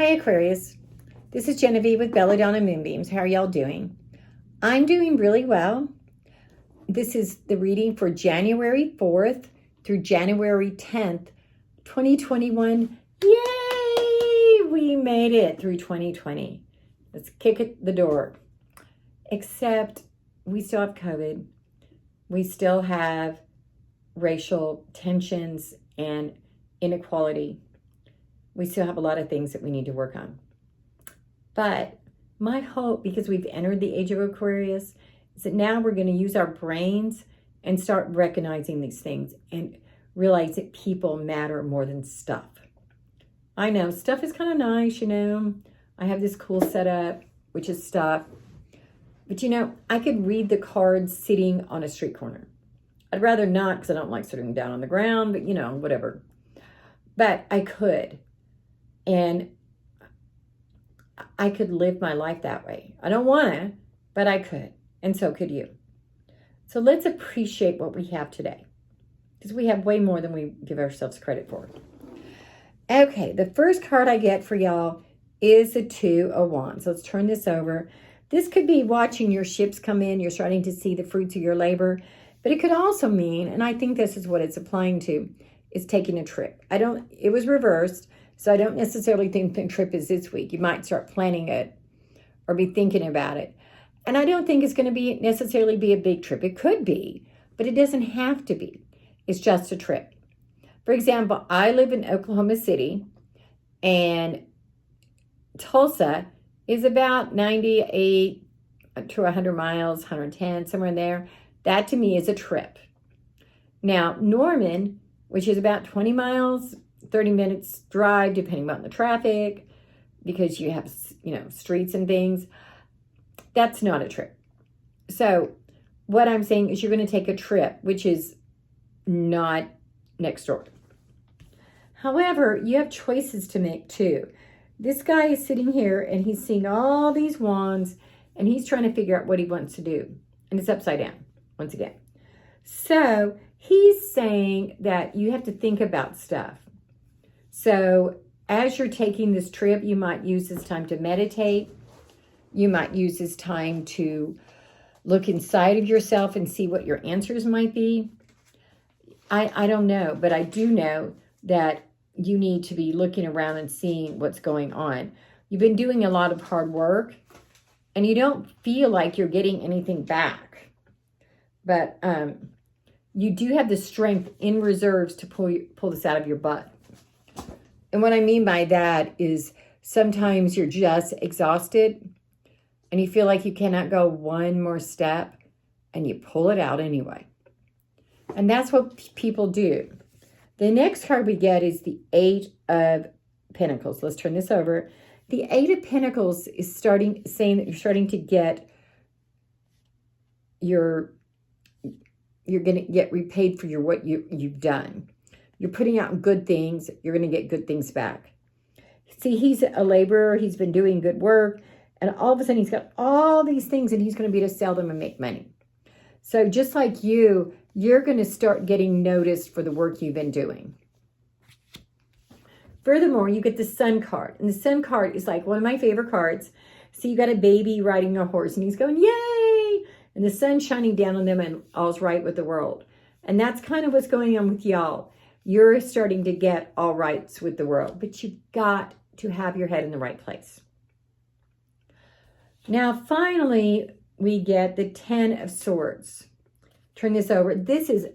Hi Aquarius, this is Genevieve with Belladonna and Moonbeams. How are y'all doing? I'm doing really well. This is the reading for January 4th through January 10th, 2021. Yay! We made it through 2020. Let's kick at the door. Except we still have COVID. We still have racial tensions and inequality. We still have a lot of things that we need to work on. But my hope, because we've entered the age of Aquarius, is that now we're going to use our brains and start recognizing these things and realize that people matter more than stuff. I know stuff is kind of nice, I have this cool setup, which is stuff. But I could read the cards sitting on a street corner. I'd rather not because I don't like sitting down on the ground, but whatever. But I could. And I could live my life that way. I don't want to, but I could. And so could you. So let's appreciate what we have today, because we have way more than we give ourselves credit for. Okay, the first card I get for y'all is the Two of Wands. Let's turn this over. This could be watching your ships come in. You're starting to see the fruits of your labor. But it could also mean, and I think this is what it's applying to, is taking a trip. It was reversed. So I don't necessarily think the trip is this week. You might start planning it or be thinking about it. And I don't think it's going to necessarily be a big trip. It could be, but it doesn't have to be. It's just a trip. For example, I live in Oklahoma City, and Tulsa is about 98 to 100 miles, 110, somewhere in there. That to me is a trip. Now, Norman, which is about 20 miles, 30 minutes drive, depending on the traffic, because you have, streets and things. That's not a trip. So what I'm saying is you're going to take a trip, which is not next door. However, you have choices to make too. This guy is sitting here and he's seeing all these wands and he's trying to figure out what he wants to do. And it's upside down, once again. So he's saying that you have to think about stuff. So as you're taking this trip, you might use this time to meditate. You might use this time to look inside of yourself and see what your answers might be. I don't know, but I do know that you need to be looking around and seeing what's going on. You've been doing a lot of hard work and you don't feel like you're getting anything back. But you do have the strength in reserves to pull this out of your butt. And what I mean by that is sometimes you're just exhausted and you feel like you cannot go one more step and you pull it out anyway. And that's what people do. The next card we get is the Eight of Pentacles. Let's turn this over. The Eight of Pentacles is saying that you're starting to get you're going to get repaid for what you've done. You're putting out good things. You're going to get good things back. See, he's a laborer. He's been doing good work. And all of a sudden, he's got all these things and he's going to be able to sell them and make money. So just like you're going to start getting noticed for the work you've been doing. Furthermore, you get the Sun card. And the Sun card is like one of my favorite cards. So you got a baby riding a horse and he's going, yay! And the sun's shining down on them and all's right with the world. And that's kind of what's going on with y'all. You're starting to get all rights with the world, but you've got to have your head in the right place. Now, finally, we get the Ten of Swords. Turn this over. This is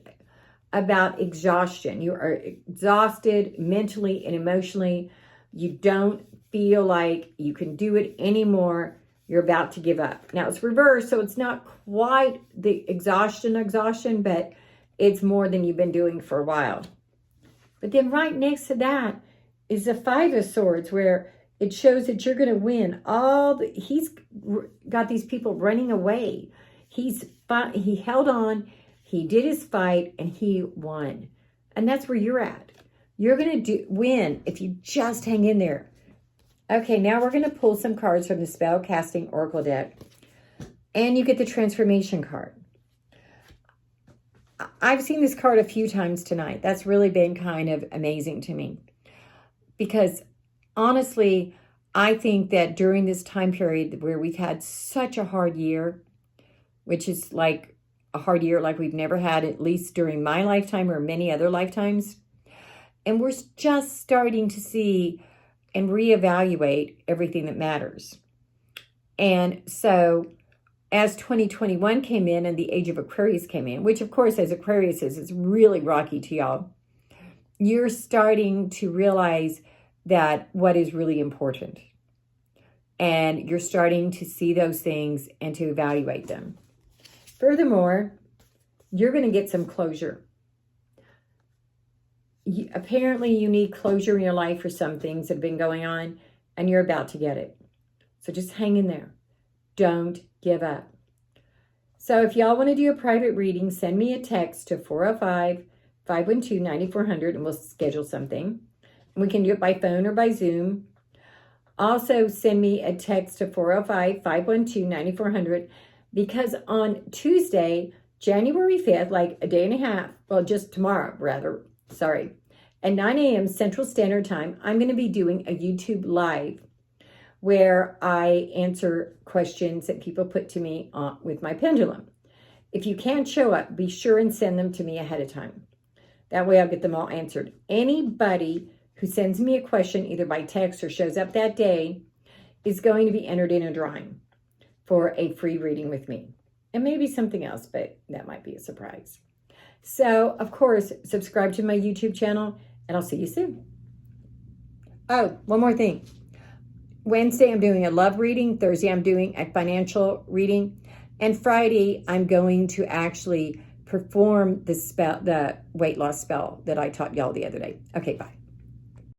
about exhaustion. You are exhausted mentally and emotionally. You don't feel like you can do it anymore. You're about to give up. Now, it's reversed, so it's not quite the exhaustion, but it's more than you've been doing for a while. But then right next to that is the Five of Swords, where it shows that you're going to win. He's got these people running away. He held on, he did his fight, and he won. And that's where you're at. You're going to win if you just hang in there. Okay, now we're going to pull some cards from the Spell Casting Oracle deck. And you get the Transformation card. I've seen this card a few times tonight. That's really been kind of amazing to me. Because honestly, I think that during this time period where we've had such a hard year, which is like a hard year like we've never had, at least during my lifetime or many other lifetimes, and we're just starting to see and reevaluate everything that matters. And so as 2021 came in and the age of Aquarius came in, which of course as Aquarius is really rocky to y'all, you're starting to realize that what is really important. And you're starting to see those things and to evaluate them. Furthermore, you're going to get some closure. Apparently, you need closure in your life for some things that have been going on, and you're about to get it. So just hang in there. Don't give up. So if y'all want to do a private reading, send me a text to 405-512-9400 and we'll schedule something. We can do it by phone or by Zoom. Also, send me a text to 405-512-9400 because on Tuesday, January 5th, like a day and a half, well, just tomorrow, rather, sorry, at 9 a.m. Central Standard Time, I'm going to be doing a YouTube Live where I answer questions that people put to me with my pendulum. If you can't show up, be sure and send them to me ahead of time. That way I'll get them all answered. Anybody who sends me a question either by text or shows up that day is going to be entered in a drawing for a free reading with me. And maybe something else, but that might be a surprise. So, of course, subscribe to my YouTube channel, and I'll see you soon. Oh, one more thing. Wednesday, I'm doing a love reading. Thursday, I'm doing a financial reading. And Friday, I'm going to actually perform the weight loss spell that I taught y'all the other day. Okay, bye.